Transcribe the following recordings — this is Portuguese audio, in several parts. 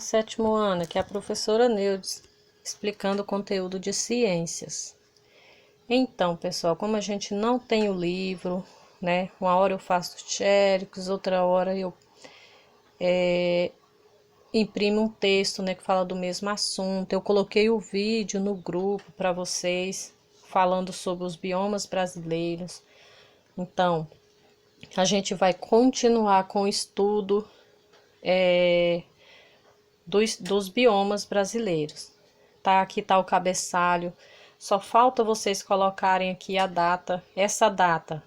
Sétimo ano, que é a professora Neudes, explicando o conteúdo de ciências. Então, pessoal, como a gente não tem o livro, né? Uma hora eu faço xerox, outra hora eu imprimo um texto, né, que fala do mesmo assunto. Eu coloquei o vídeo no grupo para vocês, falando sobre os biomas brasileiros. Então, a gente vai continuar com o estudo dos biomas brasileiros. Tá? Aqui tá o cabeçalho. Só falta vocês colocarem aqui a data. Essa data,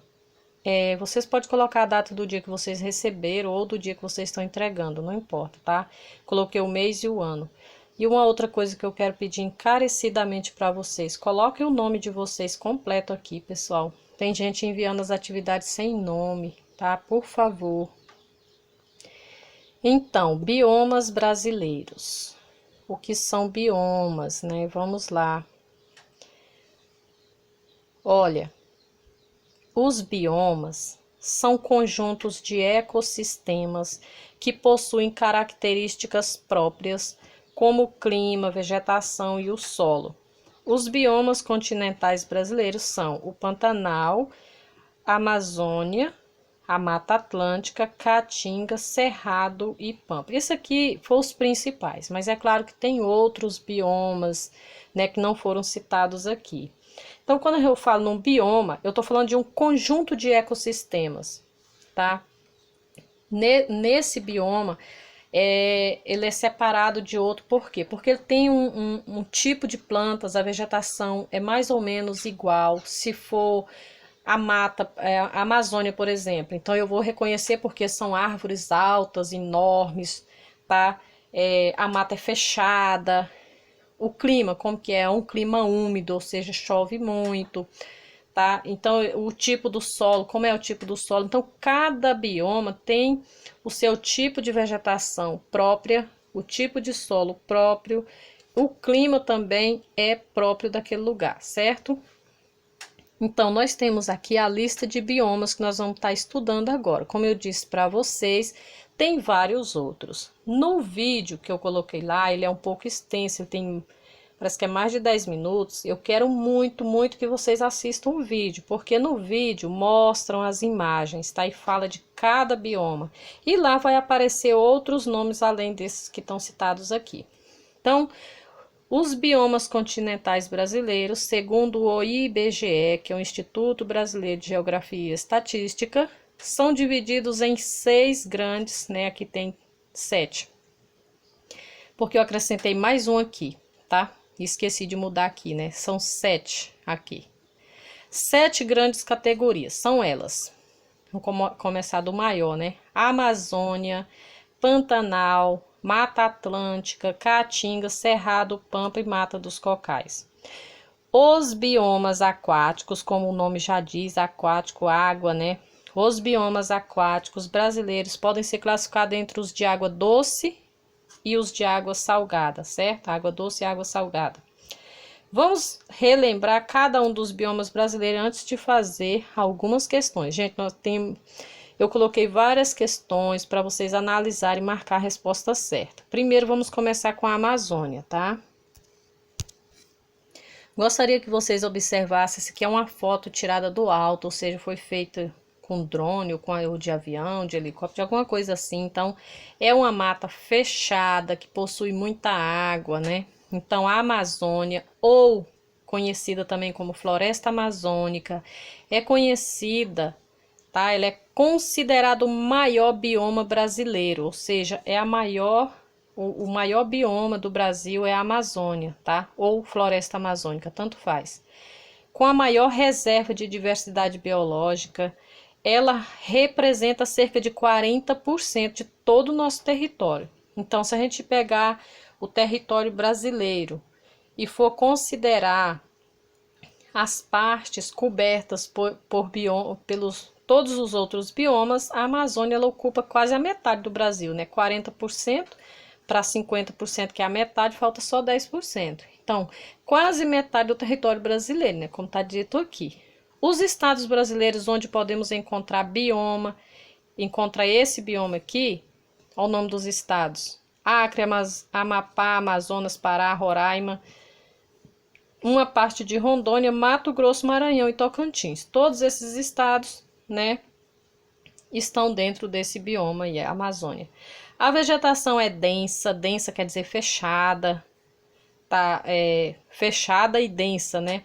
vocês podem colocar a data do dia que vocês receberam ou do dia que vocês estão entregando, não importa, tá? Coloquei o mês e o ano. E uma outra coisa que eu quero pedir encarecidamente para vocês, coloquem o nome de vocês completo aqui, pessoal. Tem gente enviando as atividades sem nome, tá? Por favor. Então, biomas brasileiros. O que são biomas, né? Vamos lá. Olha, os biomas são conjuntos de ecossistemas que possuem características próprias, como o clima, vegetação e o solo. Os biomas continentais brasileiros são o Pantanal, a Amazônia, a Mata Atlântica, Caatinga, Cerrado e Pampa. Esse aqui foram os principais, mas é claro que tem outros biomas, né, que não foram citados aqui. Então, quando eu falo num bioma, eu estou falando de um conjunto de ecossistemas, tá? Nesse bioma, ele é separado de outro, por quê? Porque ele tem um tipo de plantas, a vegetação é mais ou menos igual, se for a mata, a Amazônia, por exemplo. Então, eu vou reconhecer porque são árvores altas, enormes, tá? A mata é fechada. O clima, como que é? Um clima úmido, ou seja, chove muito, tá? Então, o tipo do solo, como é o tipo do solo? Então, cada bioma tem o seu tipo de vegetação própria, o tipo de solo próprio, o clima também é próprio daquele lugar, certo? Então, nós temos aqui a lista de biomas que nós vamos estar estudando agora. Como eu disse para vocês, tem vários outros. No vídeo que eu coloquei lá, ele é um pouco extenso, ele tem, parece que é mais de 10 minutos. Eu quero muito, muito que vocês assistam o vídeo, porque no vídeo mostram as imagens, tá? E fala de cada bioma. E lá vai aparecer outros nomes além desses que estão citados aqui. Então, os biomas continentais brasileiros, segundo o IBGE, que é o Instituto Brasileiro de Geografia e Estatística, são divididos em 6 grandes, né? Aqui tem 7. Porque eu acrescentei mais um aqui, tá? Esqueci de mudar aqui, né? São 7 aqui. 7 grandes categorias, são elas. Vamos começar do maior, né? Amazônia, Pantanal, Mata Atlântica, Caatinga, Cerrado, Pampa e Mata dos Cocais. Os biomas aquáticos, como o nome já diz, aquático, água, né? Os biomas aquáticos brasileiros podem ser classificados entre os de água doce e os de água salgada, certo? Água doce e água salgada. Vamos relembrar cada um dos biomas brasileiros antes de fazer algumas questões. Gente, eu coloquei várias questões para vocês analisarem e marcar a resposta certa. Primeiro, vamos começar com a Amazônia, tá? Gostaria que vocês observassem, essa aqui é uma foto tirada do alto, ou seja, foi feita com drone, ou de avião, de helicóptero, de alguma coisa assim. Então, é uma mata fechada, que possui muita água, né? Então, a Amazônia, ou conhecida também como Floresta Amazônica, é conhecida, tá? Ela é considerado o maior bioma brasileiro, ou seja, é o maior bioma do Brasil é a Amazônia, tá? Ou Floresta Amazônica, tanto faz. Com a maior reserva de diversidade biológica, ela representa cerca de 40% de todo o nosso território. Então, se a gente pegar o território brasileiro e for considerar as partes cobertas pelos todos os outros biomas, a Amazônia ela ocupa quase a metade do Brasil, né? 40% para 50%, que é a metade, falta só 10%. Então, quase metade do território brasileiro, né? Como está dito aqui. Os estados brasileiros onde podemos encontrar esse bioma aqui, olha o nome dos estados. Acre, Amapá, Amazonas, Pará, Roraima, uma parte de Rondônia, Mato Grosso, Maranhão e Tocantins. Todos esses estados, né, estão dentro desse bioma e é a Amazônia. A vegetação é densa, densa quer dizer fechada, tá? Fechada e densa, né?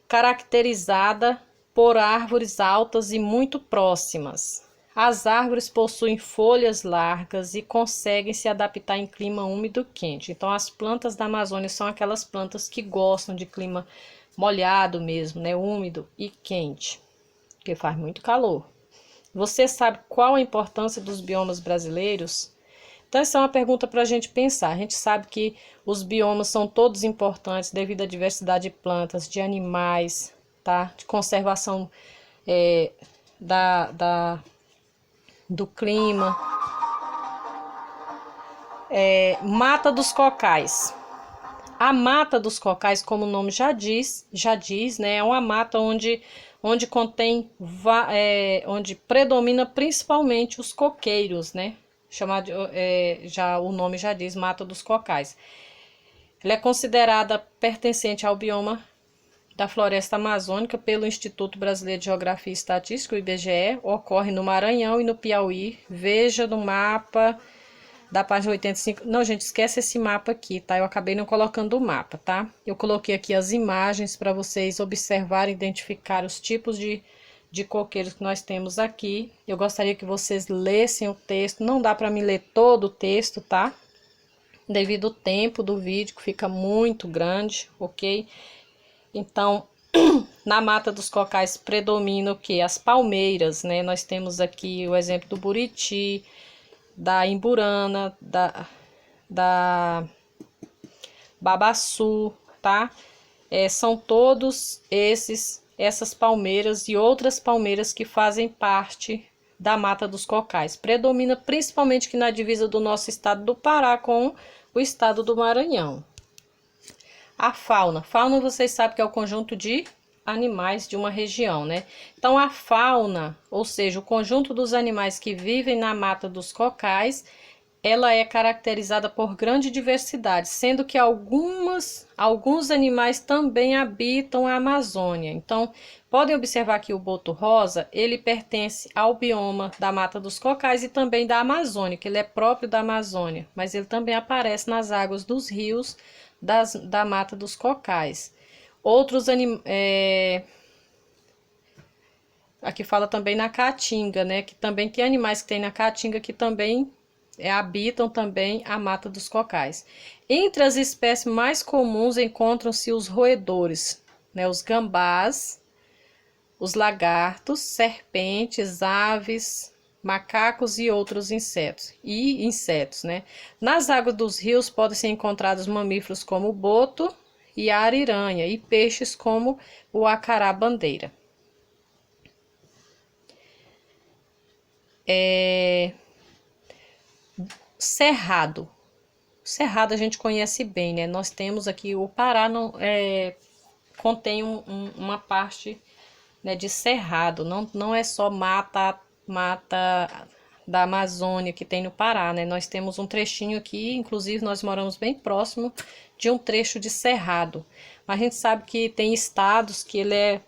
Caracterizada por árvores altas e muito próximas. As árvores possuem folhas largas e conseguem se adaptar em clima úmido e quente. Então, as plantas da Amazônia são aquelas plantas que gostam de clima molhado mesmo, né? Úmido e quente, porque faz muito calor. Você sabe qual a importância dos biomas brasileiros? Então, essa é uma pergunta para a gente pensar. A gente sabe que os biomas são todos importantes devido à diversidade de plantas, de animais, tá? De conservação do clima. Mata dos cocais. A mata dos cocais, como o nome já diz, né? É uma mata onde onde predomina principalmente os coqueiros, né? Chamado, já o nome já diz, mata dos cocais. Ela é considerada pertencente ao bioma da floresta amazônica pelo Instituto Brasileiro de Geografia e Estatística, o IBGE. Ocorre no Maranhão e no Piauí. Veja no mapa da página 85. Não, gente, esquece esse mapa aqui, tá? Eu acabei não colocando o mapa, tá? Eu coloquei aqui as imagens para vocês observarem, identificar os tipos de coqueiros que nós temos aqui. Eu gostaria que vocês lessem o texto. Não dá para mim ler todo o texto, tá? Devido ao tempo do vídeo, que fica muito grande, ok? Então, na mata dos cocais predomina o que? As palmeiras, né? Nós temos aqui o exemplo do buriti, da imburana, da babaçu, tá? São todos essas palmeiras e outras palmeiras que fazem parte da mata dos cocais. Predomina principalmente aqui na divisa do nosso estado do Pará com o estado do Maranhão. A fauna. Fauna, vocês sabem que é o conjunto de animais de uma região, né? Então, a fauna, ou seja, o conjunto dos animais que vivem na mata dos cocais, ela é caracterizada por grande diversidade, sendo que alguns animais também habitam a Amazônia. Então, podem observar que o boto-rosa, ele pertence ao bioma da Mata dos Cocais e também da Amazônia, que ele é próprio da Amazônia, mas ele também aparece nas águas dos rios da Mata dos Cocais. Outros animais... Aqui fala também na caatinga, né? Que também tem animais que tem na caatinga que também habitam também a mata dos cocais. Entre as espécies mais comuns encontram-se os roedores, né? Os gambás, os lagartos, serpentes, aves, macacos e outros insetos, né? Nas águas dos rios podem ser encontrados mamíferos como o boto e a ariranha e peixes como o acará-bandeira. Cerrado. Cerrado a gente conhece bem, né? Nós temos aqui o Pará, contém uma parte, né, de cerrado. Não é só mata da Amazônia que tem no Pará, né? Nós temos um trechinho aqui, inclusive nós moramos bem próximo de um trecho de cerrado. Mas a gente sabe que tem estados que ele é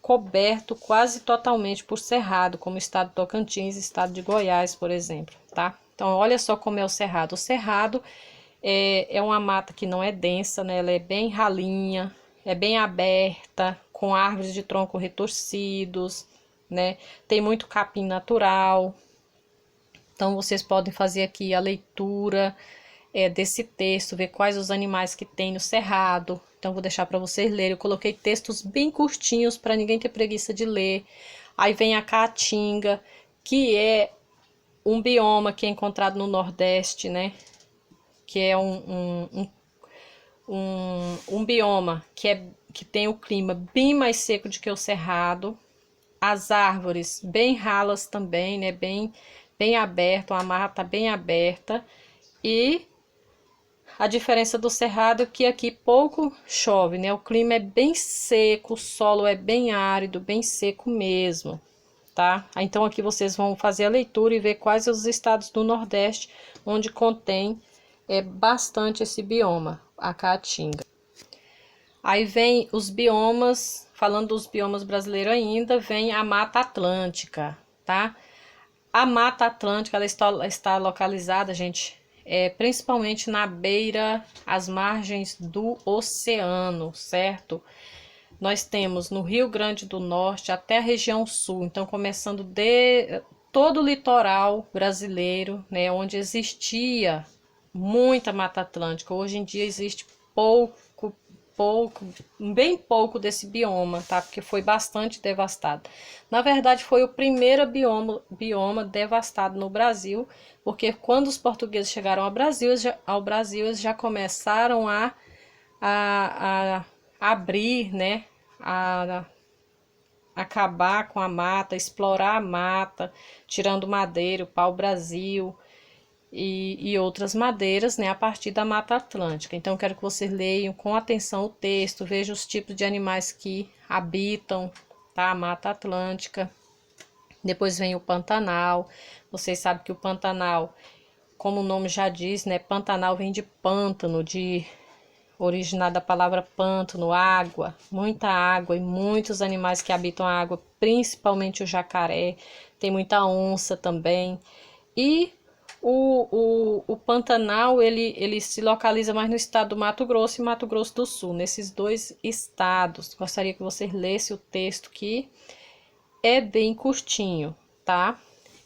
coberto quase totalmente por cerrado, como o estado de Tocantins, estado de Goiás, por exemplo, tá? Então, olha só como é o cerrado. O cerrado é uma mata que não é densa, né? Ela é bem ralinha, é bem aberta, com árvores de tronco retorcidos, né? Tem muito capim natural. Então, vocês podem fazer aqui a leitura desse texto, ver quais os animais que tem no cerrado. Então, vou deixar para vocês lerem. Eu coloquei textos bem curtinhos para ninguém ter preguiça de ler. Aí vem a caatinga, que é um bioma que é encontrado no Nordeste, né? Que é um bioma que tem o clima bem mais seco do que o cerrado. As árvores bem ralas também, né? Bem aberto, a mata bem aberta. E a diferença do cerrado é que aqui pouco chove, né? O clima é bem seco, o solo é bem árido, bem seco mesmo, tá? Então aqui vocês vão fazer a leitura e ver quais os estados do Nordeste onde contém é bastante esse bioma, a caatinga. Aí vem os biomas, falando dos biomas brasileiros ainda, vem a Mata Atlântica, tá? A Mata Atlântica, ela está localizada, gente, principalmente na beira, às margens do oceano, certo? Nós temos no Rio Grande do Norte até a região sul, então começando de todo o litoral brasileiro, né, onde existia muita Mata Atlântica. Hoje em dia existe bem pouco desse bioma, tá? Porque foi bastante devastado. Na verdade, foi o primeiro bioma devastado no Brasil, porque quando os portugueses chegaram ao Brasil, eles já começaram a abrir, né? A acabar com a mata, explorar a mata, tirando madeira, o pau-brasil e outras madeiras, né, a partir da Mata Atlântica. Então, quero que vocês leiam com atenção o texto, vejam os tipos de animais que habitam, tá, a Mata Atlântica. Depois vem o Pantanal. Vocês sabem que o Pantanal, como o nome já diz, né, Pantanal vem de pântano, originada da palavra pântano, água, muita água e muitos animais que habitam a água, principalmente o jacaré, tem muita onça também. E o Pantanal, ele se localiza mais no estado do Mato Grosso e Mato Grosso do Sul, nesses dois estados. Gostaria que vocês lessem o texto que é bem curtinho, tá?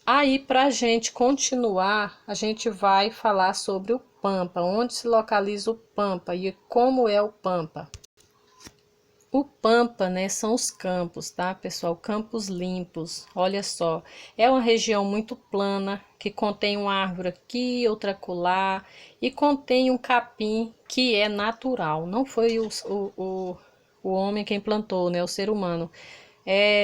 Aí, para a gente continuar, a gente vai falar sobre o Pampa, onde se localiza o Pampa e como é o Pampa. O Pampa, né, são os campos, tá, pessoal? Campos limpos. Olha só, é uma região muito plana, que contém uma árvore aqui, outra acolá, e contém um capim que é natural. Não foi o homem quem plantou, né, o ser humano.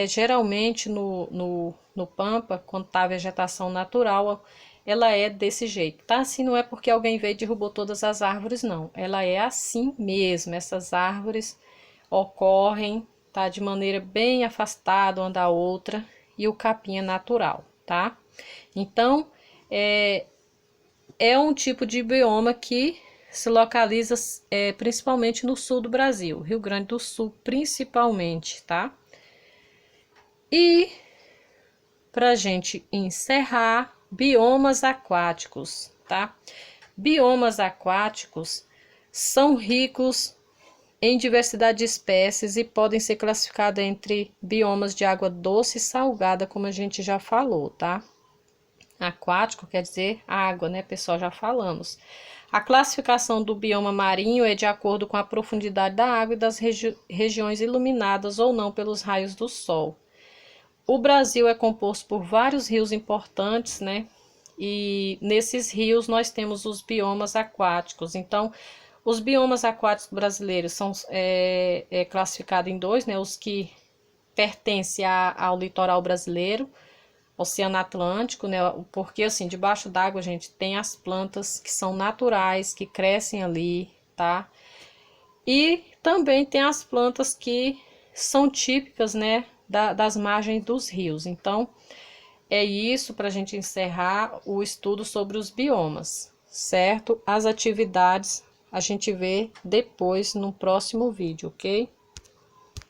Geralmente no Pampa, quando tá a vegetação natural, ela é desse jeito, tá? Assim não é porque alguém veio e derrubou todas as árvores, não. Ela é assim mesmo, essas árvores ocorrem, tá, de maneira bem afastada uma da outra, e o capim é natural, tá? Então, é um tipo de bioma que se localiza principalmente no sul do Brasil, Rio Grande do Sul principalmente, tá? E pra gente encerrar, biomas aquáticos, tá? Biomas aquáticos são ricos em diversidade de espécies e podem ser classificados entre biomas de água doce e salgada, como a gente já falou, tá? Aquático quer dizer água, né, pessoal? Já falamos. A classificação do bioma marinho é de acordo com a profundidade da água e das regiões iluminadas ou não pelos raios do sol. O Brasil é composto por vários rios importantes, né? E nesses rios nós temos os biomas aquáticos. Então, os biomas aquáticos brasileiros são classificados em dois, né? Os que pertencem ao litoral brasileiro, Oceano Atlântico, né? Porque assim, debaixo d'água, gente, tem as plantas que são naturais, que crescem ali, tá? E também tem as plantas que são típicas, né? Das margens dos rios. Então, é isso para a gente encerrar o estudo sobre os biomas, certo? As atividades a gente vê depois no próximo vídeo, ok?